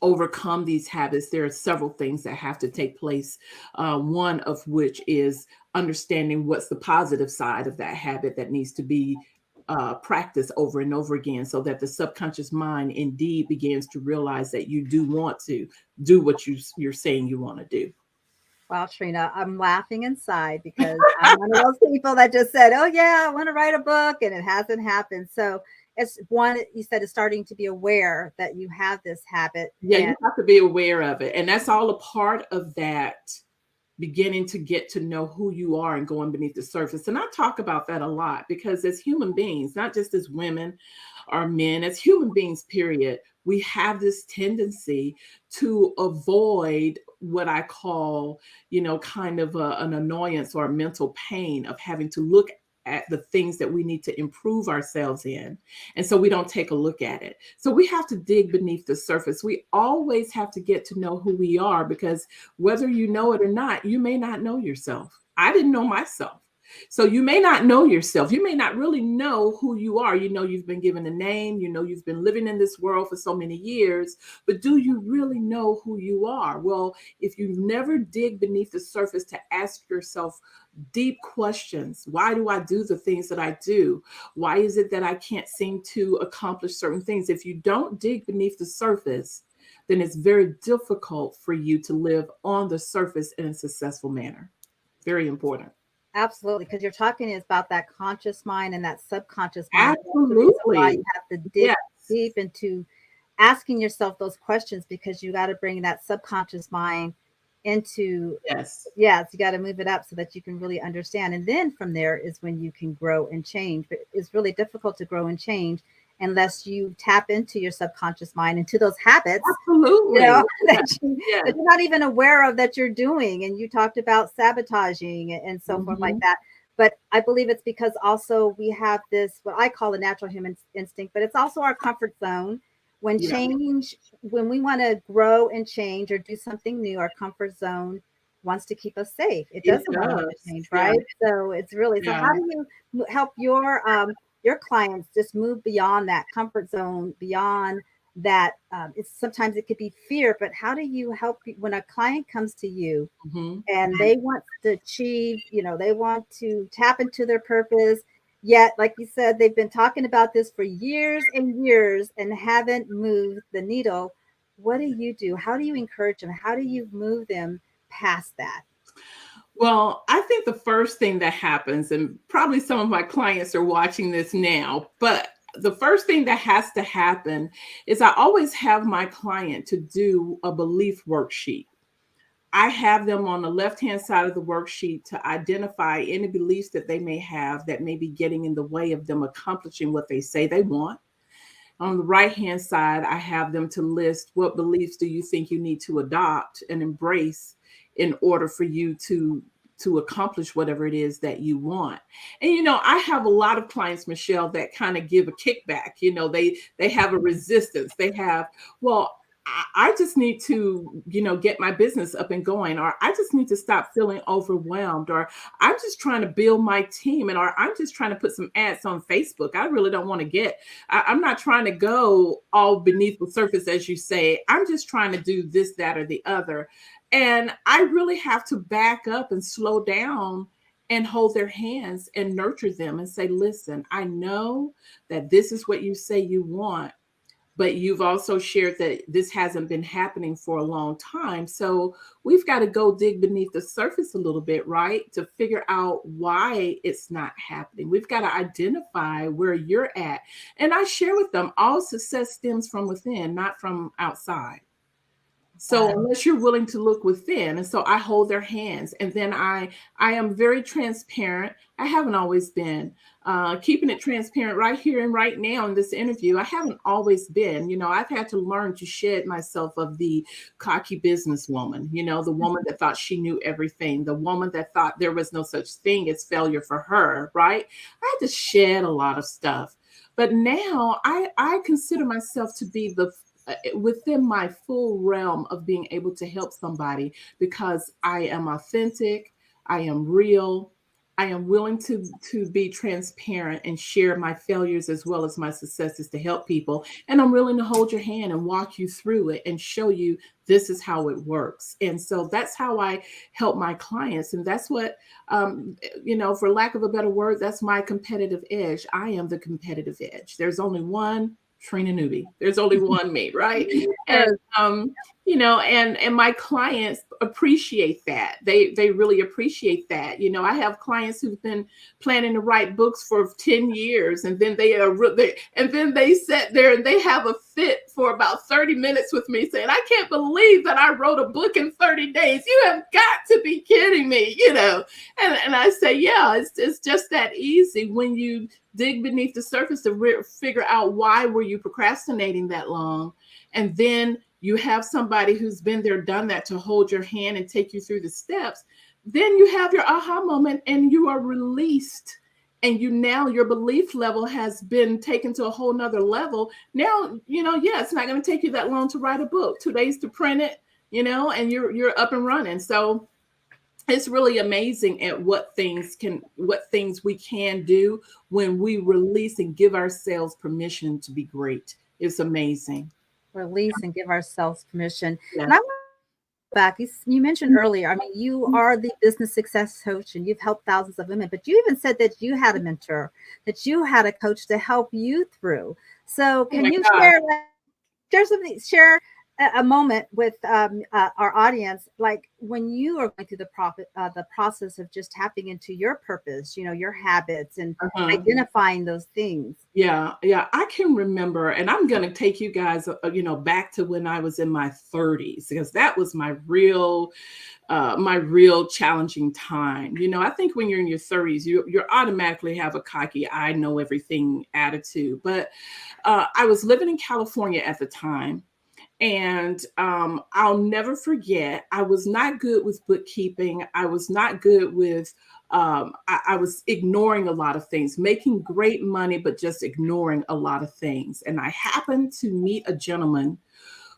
overcome these habits, there are several things that have to take place. One of which is understanding what's the positive side of that habit that needs to be practice over and over again, so that the subconscious mind indeed begins to realize that you do want to do what you're saying you want to do. Wow, Trina, I'm laughing inside because I'm one of those people that just said, oh yeah, I want to write a book, and it hasn't happened. So it's one, you said, is starting to be aware that you have this habit. Yeah, you have to be aware of it. And that's all a part of that, beginning to get to know who you are and going beneath the surface. And I talk about that a lot because as human beings, not just as women or men, as human beings, period, we have this tendency to avoid what I call, kind of an annoyance or a mental pain of having to look at the things that we need to improve ourselves in. And so we don't take a look at it. So we have to dig beneath the surface. We always have to get to know who we are, because whether you know it or not, you may not know yourself. I didn't know myself. So you may not know yourself. You may not really know who you are. You've been given a name, you've been living in this world for so many years, but do you really know who you are? Well, if you never dig beneath the surface to ask yourself deep questions, why do I do the things that I do? Why is it that I can't seem to accomplish certain things? If you don't dig beneath the surface, then it's very difficult for you to live on the surface in a successful manner. Very important. Absolutely, because you're talking is about that conscious mind and that subconscious mind. That's the reason why Absolutely. you have to dig Yes. deep into asking yourself those questions, because you got to bring that subconscious mind into, Yes. yes, you got to move it up so that you can really understand. And then from there is when you can grow and change. But it's really difficult to grow and change unless you tap into your subconscious mind, into those habits, Absolutely. that, Yes. that you're not even aware of that you're doing. And you talked about sabotaging and so forth like that. But I believe it's because also we have this, what I call a natural human instinct, but it's also our comfort zone. When change, when we want to grow and change or do something new, our comfort zone wants to keep us safe. It doesn't want to change, right? So it's really, so how do you help your clients just move beyond that comfort zone, beyond that? It's sometimes it could be fear, but how do you help when a client comes to you and they want to achieve, they want to tap into their purpose, yet, like you said, they've been talking about this for years and years and haven't moved the needle? What do you do? How do you encourage them? How do you move them past that? Well, I think the first thing that happens, and probably some of my clients are watching this now, but the first thing that has to happen is I always have my client to do a belief worksheet. I have them on the left-hand side of the worksheet to identify any beliefs that they may have that may be getting in the way of them accomplishing what they say they want. On the right-hand side, I have them to list what beliefs do you think you need to adopt and embrace in order for you to accomplish whatever it is that you want. And I have a lot of clients, Michelle, that kind of give a kickback. They have a resistance. They have, well, I just need to, get my business up and going, or I just need to stop feeling overwhelmed, or I'm just trying to build my team, or I'm just trying to put some ads on Facebook. I really don't want to I'm not trying to go all beneath the surface, as you say. I'm just trying to do this, that, or the other. And I really have to back up and slow down and hold their hands and nurture them and say, listen, I know that this is what you say you want, but you've also shared that this hasn't been happening for a long time. So we've got to go dig beneath the surface a little bit, right? To figure out why it's not happening. We've got to identify where you're at. And I share with them, all success stems from within, not from outside. So unless you're willing to look within, and so I hold their hands, and then I am very transparent. I haven't always been keeping it transparent right here and right now in this interview. I haven't always been. I've had to learn to shed myself of the cocky businesswoman. The woman that thought she knew everything, the woman that thought there was no such thing as failure for her. Right? I had to shed a lot of stuff, but now I consider myself to be within my full realm of being able to help somebody, because I am authentic, I am real, I am willing to be transparent and share my failures as well as my successes to help people. And I'm willing to hold your hand and walk you through it and show you this is how it works. And so that's how I help my clients. And that's what, for lack of a better word, that's my competitive edge. I am the competitive edge. There's only one Trina Newby. There's only one me, right? And and my clients appreciate that. They really appreciate that. I have clients who've been planning to write books for 10 years, and then they sit there and they have a fit for about 30 minutes with me saying, I can't believe that I wrote a book in 30 days. You have got to be kidding me, And I say, yeah, it's just that easy when you dig beneath the surface to figure out why were you procrastinating that long. And then you have somebody who's been there, done that, to hold your hand and take you through the steps. Then you have your aha moment and you are released. And your belief level has been taken to a whole nother level. Now, it's not going to take you that long to write a book, 2 days to print it, and you're up and running. So it's really amazing at what things we can do when we release and give ourselves permission to be great. It's amazing. Release and give ourselves permission. Yeah. And I want to go back. You mentioned earlier, I mean, you are the business success coach and you've helped thousands of women, but you even said that you had a mentor, that you had a coach to help you through. So can you share a moment with our audience, like when you are going through the process of just tapping into your purpose, your habits, and Uh-huh. identifying those things. Yeah, yeah, I can remember, and I'm going to take you guys, back to when I was in my 30s, because that was my real challenging time. I think when you're in your 30s, you automatically have a cocky, I know everything attitude. But I was living in California at the time. And I'll never forget, I was not good with bookkeeping. I was not good with, I was ignoring a lot of things, making great money, but just ignoring a lot of things. And I happened to meet a gentleman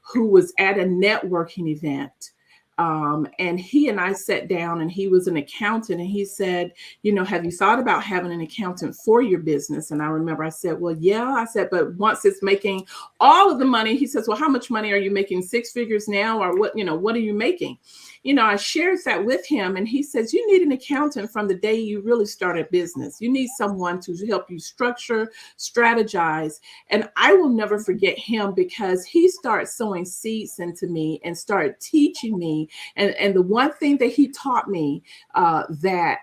who was at a networking event. And he and I sat down, and he was an accountant, and he said, have you thought about having an accountant for your business? And I remember I said, well, yeah. I said, but once it's making all of the money, he says, well, how much money are you making? 6 figures now? Or what are you making? I shared that with him, and he says, you need an accountant from the day you really start a business. You need someone to help you structure, strategize. And I will never forget him, because he started sowing seeds into me and started teaching me. And the one thing that he taught me that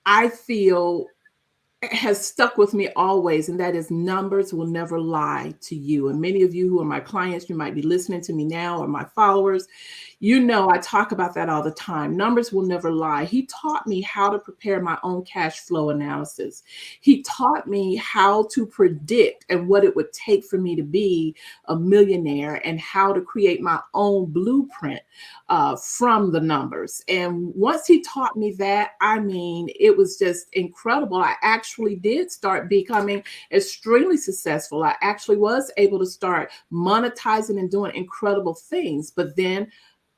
I feel has stuck with me always, and that is numbers will never lie to you. And many of you who are my clients, you might be listening to me now, or my followers, I talk about that all the time. Numbers will never lie. He taught me how to prepare my own cash flow analysis. He taught me how to predict and what it would take for me to be a millionaire, and how to create my own blueprint from the numbers. And once he taught me that, it was just incredible. I actually did start becoming extremely successful. I actually was able to start monetizing and doing incredible things. But then,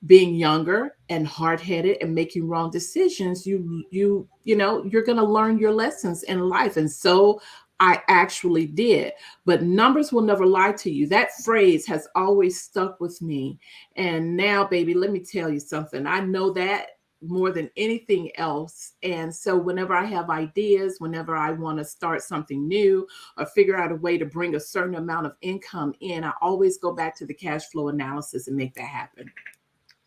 being younger and hard-headed and making wrong decisions, you're going to learn your lessons in life. And so I actually did. But numbers will never lie to you. That phrase has always stuck with me. And now, baby, let me tell you something. I know that more than anything else. And so whenever I have ideas, whenever I want to start something new or figure out a way to bring a certain amount of income in, I always go back to the cash flow analysis and make that happen.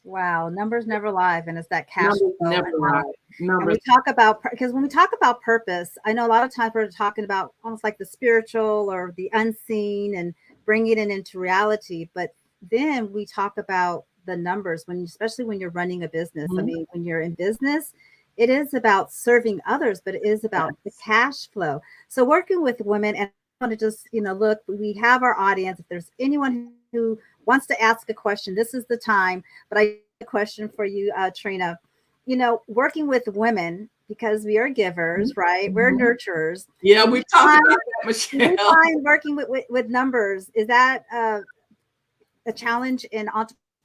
Wow, numbers never lie, and it's that cash Numbers flow. never lie. And we talk about, because when we talk about purpose, I know a lot of times we're talking about almost like the spiritual or the unseen and bringing it into reality. But then we talk about the numbers, especially when you're running a business. I mean, when you're in business, it is about serving others, but it is about the cash flow. So working with women, and I want to just, look, we have our audience. If there's anyone who wants to ask a question, this is the time. But I have a question for you, Trina. Working with women, because we are givers, right? We're nurturers. Yeah, we talked about that, Michelle. We find working with numbers, is that a challenge in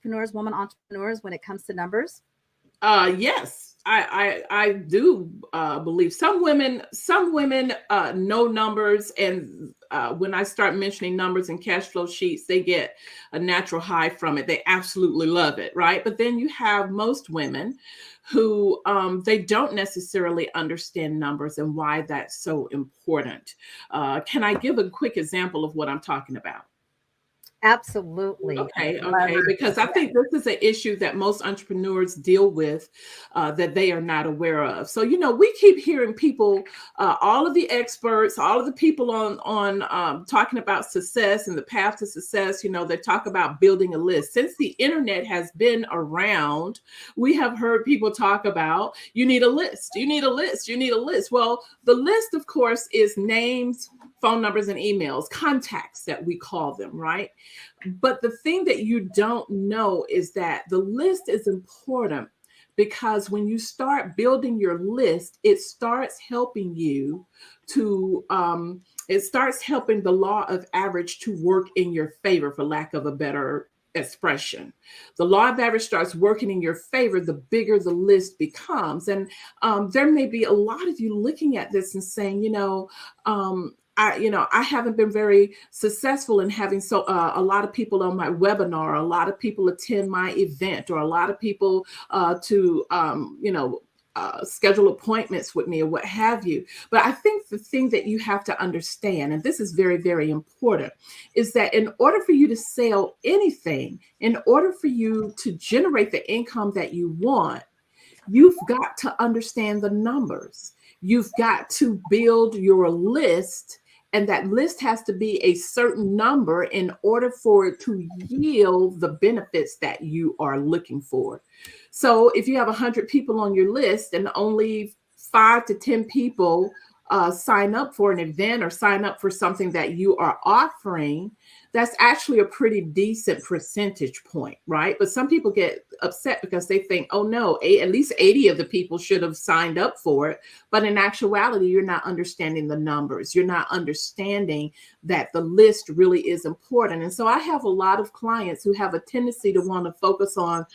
women entrepreneurs, when it comes to numbers? Yes, I do believe some women know numbers, and when I start mentioning numbers and cash flow sheets, they get a natural high from it. They absolutely love it, right? But then you have most women who they don't necessarily understand numbers and why that's so important. Can I give a quick example of what I'm talking about? Absolutely. Okay. Because I think this is an issue that most entrepreneurs deal with that they are not aware of. So, we keep hearing people, all of the experts, all of the people on talking about success and the path to success, they talk about building a list. Since the internet has been around, we have heard people talk about, you need a list, you need a list, you need a list. Well, the list, of course, is names, phone numbers, and emails, contacts that we call them, right? But the thing that you don't know is that the list is important, because when you start building your list, it starts helping you to, it starts helping the law of average to work in your favor, for lack of a better expression. The law of average starts working in your favor the bigger the list becomes. And there may be a lot of you looking at this and saying, I haven't been very successful in having a lot of people on my webinar, a lot of people attend my event, or a lot of people schedule appointments with me or what have you. But I think the thing that you have to understand, and this is very, very important, is that in order for you to sell anything, in order for you to generate the income that you want, you've got to understand the numbers. You've got to build your list, and that list has to be a certain number in order for it to yield the benefits that you are looking for. So if you have 100 people on your list and only 5 to 10 people sign up for an event or sign up for something that you are offering, that's actually a pretty decent percentage point, right? But some people get upset because they think, oh no, at least 80 of the people should have signed up for it. But in actuality, you're not understanding the numbers. You're not understanding that the list really is important. And so I have a lot of clients who have a tendency to want to focus on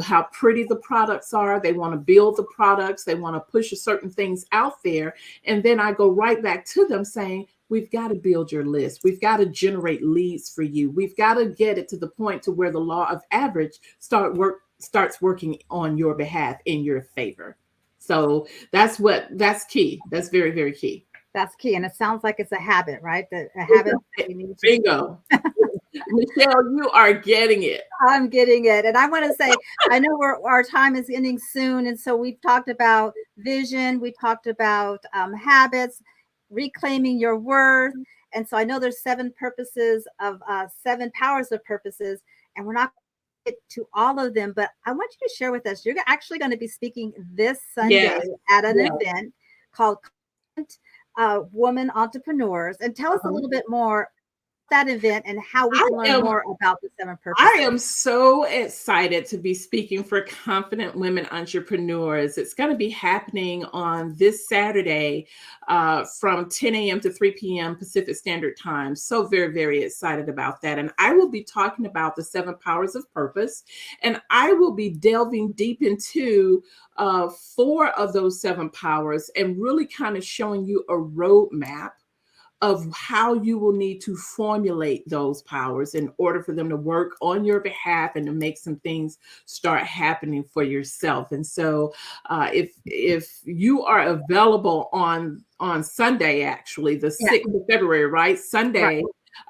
how pretty the products are. They want to build the products. They want to push certain things out there. And then I go right back to them saying, we've got to build your list. We've got to generate leads for you. We've got to get it to the point to where the law of average starts working on your behalf in your favor. So that's key. That's very, very key. That's key. And it sounds like it's a habit, right? A habit that you need to. Bingo. Michelle, you are getting it. I'm getting it. And I want to say, I know our time is ending soon. And so we've talked about vision. We talked about habits, reclaiming your worth. And so I know there's 7 purposes of 7 powers of purposes, and we're not going to get to all of them, but I want you to share with us. You're actually going to be speaking this Sunday at an event called Women Entrepreneurs. And tell us a little bit more that event and how we can learn more about the 7 purposes. I am so excited to be speaking for confident women entrepreneurs. It's going to be happening on this Saturday from 10 a.m. to 3 p.m. Pacific Standard Time. So very, very excited about that. And I will be talking about the 7 powers of purpose. And I will be delving deep into 4 of those 7 powers and really kind of showing you a roadmap of how you will need to formulate those powers in order for them to work on your behalf and to make some things start happening for yourself. And so if you are available on Sunday, actually, the 6th of February, right? Sunday,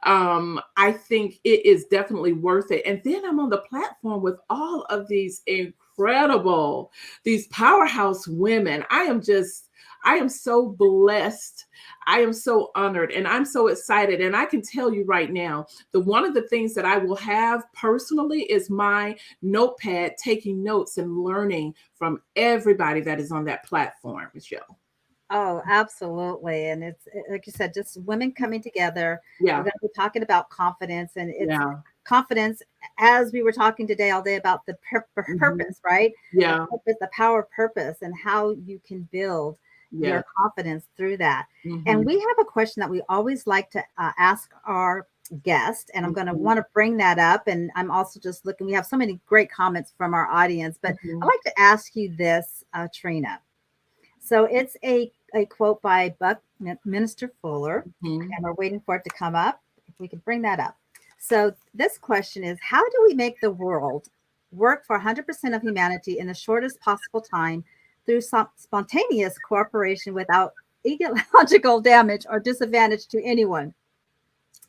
I think it is definitely worth it. And then I'm on the platform with all of these incredible, these powerhouse women. I am so blessed. I am so honored, and I'm so excited. And I can tell you right now, one of the things that I will have personally is my notepad, taking notes and learning from everybody that is on that platform, Michelle. Oh, absolutely. And it's like you said, just women coming together. Yeah. We're going to be talking about confidence, and it's confidence, as we were talking today all day about the purpose, right? Yeah. The power of purpose and how you can build your confidence through that. And we have a question that we always like to ask our guest, and I'm going to want to bring that up. And I'm also just looking, we have so many great comments from our audience, but I'd like to ask you this, Trina. So it's a quote by Buckminster Fuller, and we're waiting for it to come up. If we can bring that up. So this question is, how do we make the world work for 100% of humanity in the shortest possible time through spontaneous cooperation without ecological damage or disadvantage to anyone?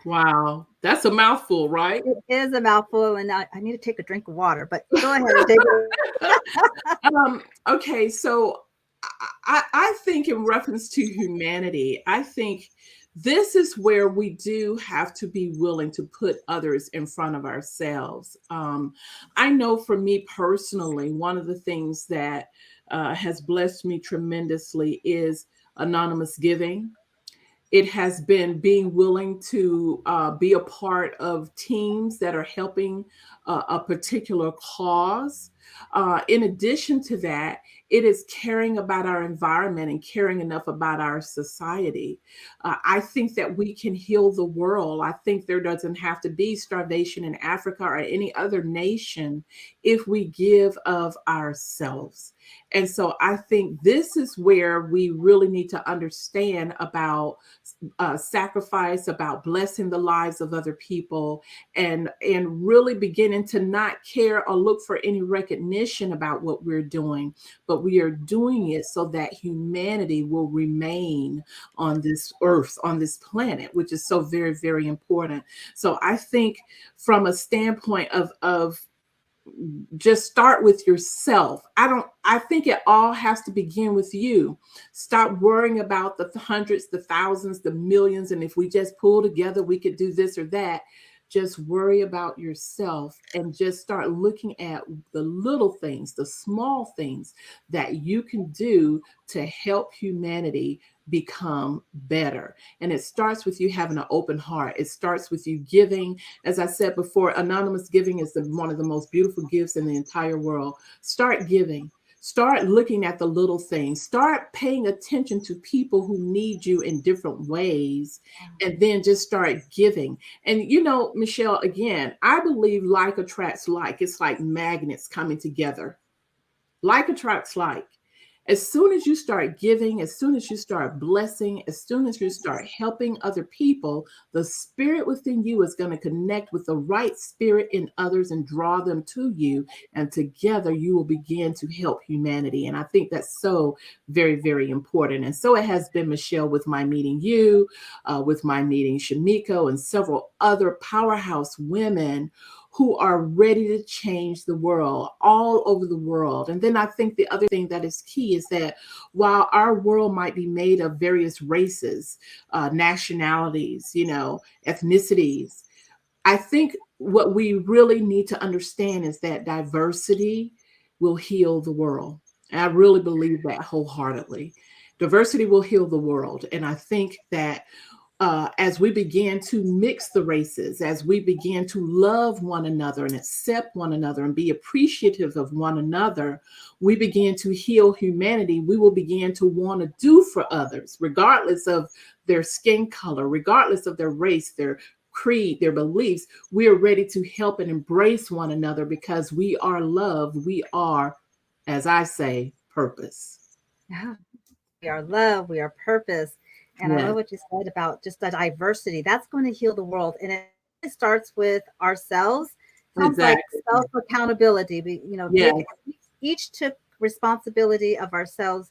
Wow, that's a mouthful, right? It is a mouthful, and I need to take a drink of water, but go ahead and take it. Okay, so I think in reference to humanity, I think this is where we do have to be willing to put others in front of ourselves. I know for me personally, one of the things that has blessed me tremendously is anonymous giving. It has been being willing to be a part of teams that are helping a particular cause. In addition to that, it is caring about our environment and caring enough about our society. I think that we can heal the world. I think there doesn't have to be starvation in Africa or any other nation if we give of ourselves. And so I think this is where we really need to understand about sacrifice, about blessing the lives of other people, and really beginning to not care or look for any recognition about what we're doing, but we are doing it so that humanity will remain on this earth, on this planet, which is so very, very important. So I think from a standpoint of just start with yourself. I think it all has to begin with you. Stop worrying about the hundreds, the thousands, the millions, and if we just pull together we could do this or that. Just worry about yourself and just start looking at the little things, the small things that you can do to help humanity become better. And it starts with you having an open heart. It starts with you giving. As I said before, anonymous giving is one of the most beautiful gifts in the entire world. Start giving. Start looking at the little things. Start paying attention to people who need you in different ways, and then just start giving. And you know, Michele, again, I believe like attracts like. It's like magnets coming together. Like attracts like. As soon as you start giving, as soon as you start blessing, as soon as you start helping other people, the spirit within you is going to connect with the right spirit in others and draw them to you. And together you will begin to help humanity. And I think that's so very, very important. And so it has been, Michele, with my meeting you, with my meeting Shamiko and several other powerhouse women who are ready to change the world all over the world. And then I think the other thing that is key is that while our world might be made of various races, nationalities, ethnicities, I think what we really need to understand is that diversity will heal the world. And I really believe that wholeheartedly. Diversity will heal the world. And I think that as we begin to mix the races, as we begin to love one another and accept one another and be appreciative of one another, we begin to heal humanity. We will begin to want to do for others, regardless of their skin color, regardless of their race, their creed, their beliefs. We are ready to help and embrace one another because we are love. We are, as I say, purpose. Yeah. We are love, we are purpose. And I Yes. love what you said about just the diversity. That's going to heal the world. And it starts with ourselves. Sounds like Exactly. self accountability. We, Yes. each took responsibility of ourselves.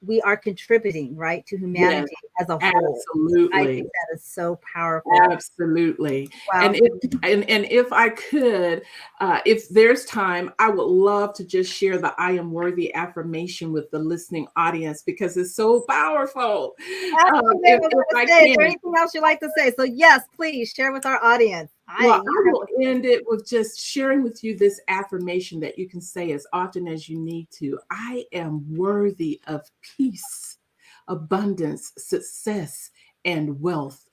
We are contributing, right, to Yes. humanity as a whole. I Absolutely. think that is so powerful. Absolutely. Wow. And if I could, if there's time, I would love to just share the I am worthy affirmation with the listening audience because it's so powerful. Absolutely. If I Is there can. anything else you'd like to say? So yes, please share with our audience. Well, I will end it with just sharing with you this affirmation that you can say as often as you need to. I am worthy of peace, abundance, success, and wealth.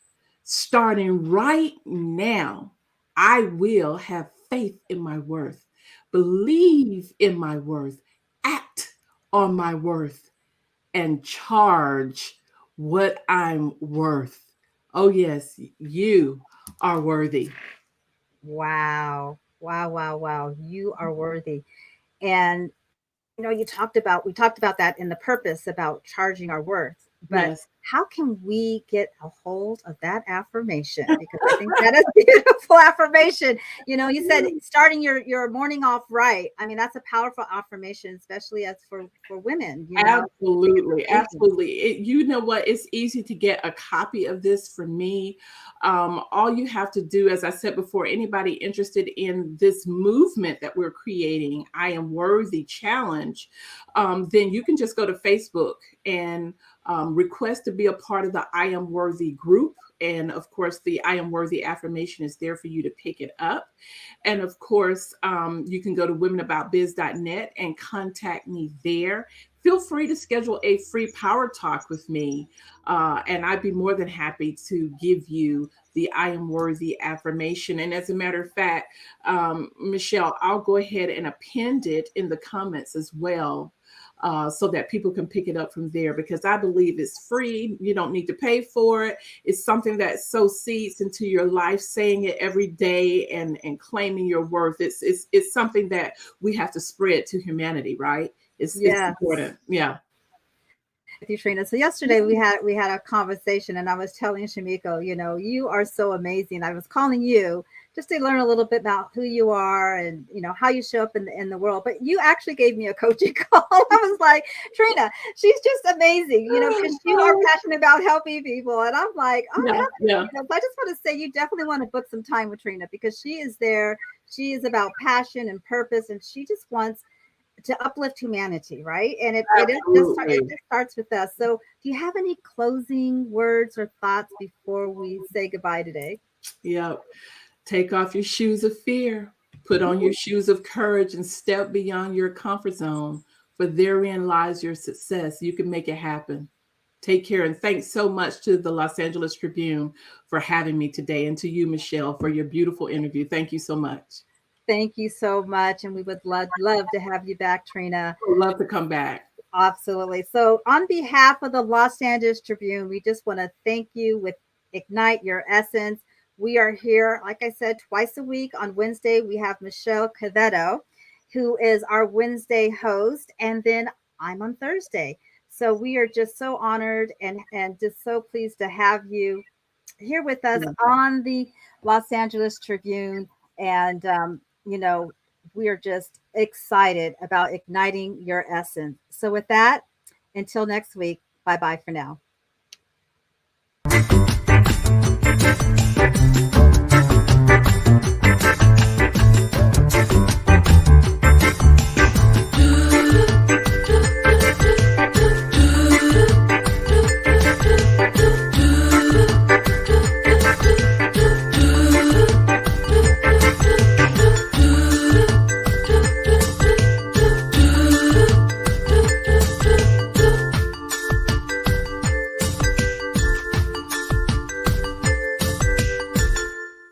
Starting right now, I will have faith in my worth, believe in my worth, act on my worth, and charge what I'm worth. Oh, yes, you are worthy. Wow. Wow, wow, wow. You are worthy. And we talked about that in the purpose about charging our worth. But Yes. how can we get a hold of that affirmation? Because I think that is a beautiful affirmation. You said starting your morning off right. I mean, that's a powerful affirmation, especially as for women. Absolutely. Absolutely. You know what? It's easy to get a copy of this for me. All you have to do, as I said before, anybody interested in this movement that we're creating, I Am Worthy Challenge, then you can just go to Facebook and request to be a part of the I Am Worthy group. And of course, the I Am Worthy affirmation is there for you to pick it up. And of course, you can go to womenaboutbiz.net and contact me there. Feel free to schedule a free power talk with me. And I'd be more than happy to give you the I Am Worthy affirmation. And as a matter of fact, Michele, I'll go ahead and append it in the comments as well. So that people can pick it up from there, because I believe it's free. You don't need to pay for it. It's something that sows seeds into your life, saying it every day and claiming your worth. It's something that we have to spread to humanity, right? It's important. Yeah. you, Trina. So yesterday we had a conversation, and I was telling Shamiko, you are so amazing. I was calling you just to learn a little bit about who you are and how you show up in the world. But you actually gave me a coaching call. I was like, Trina, she's just amazing, because you are passionate about helping people. And I'm like, oh, Yeah, yeah. so I just want to say you definitely want to book some time with Trina because she is there. She is about passion and purpose, and she just wants to uplift humanity, right? And it just starts with us. So, do you have any closing words or thoughts before we say goodbye today? Yeah. Take off your shoes of fear, put on your shoes of courage, and step beyond your comfort zone. For therein lies your success. You can make it happen. Take care. And thanks so much to the Los Angeles Tribune for having me today, and to you, Michelle, for your beautiful interview. Thank you so much. Thank you so much, and we would love to have you back, Trina. I'd love to come back. Absolutely. So, on behalf of the Los Angeles Tribune, we just want to thank you with Ignite Your Essence. We are here, like I said, twice a week. On Wednesday, we have Michelle Cavetto, who is our Wednesday host, and then I'm on Thursday. So we are just so honored and just so pleased to have you here with us on the Los Angeles Tribune. And, we are just excited about igniting your essence. So, with that, until next week, bye bye for now.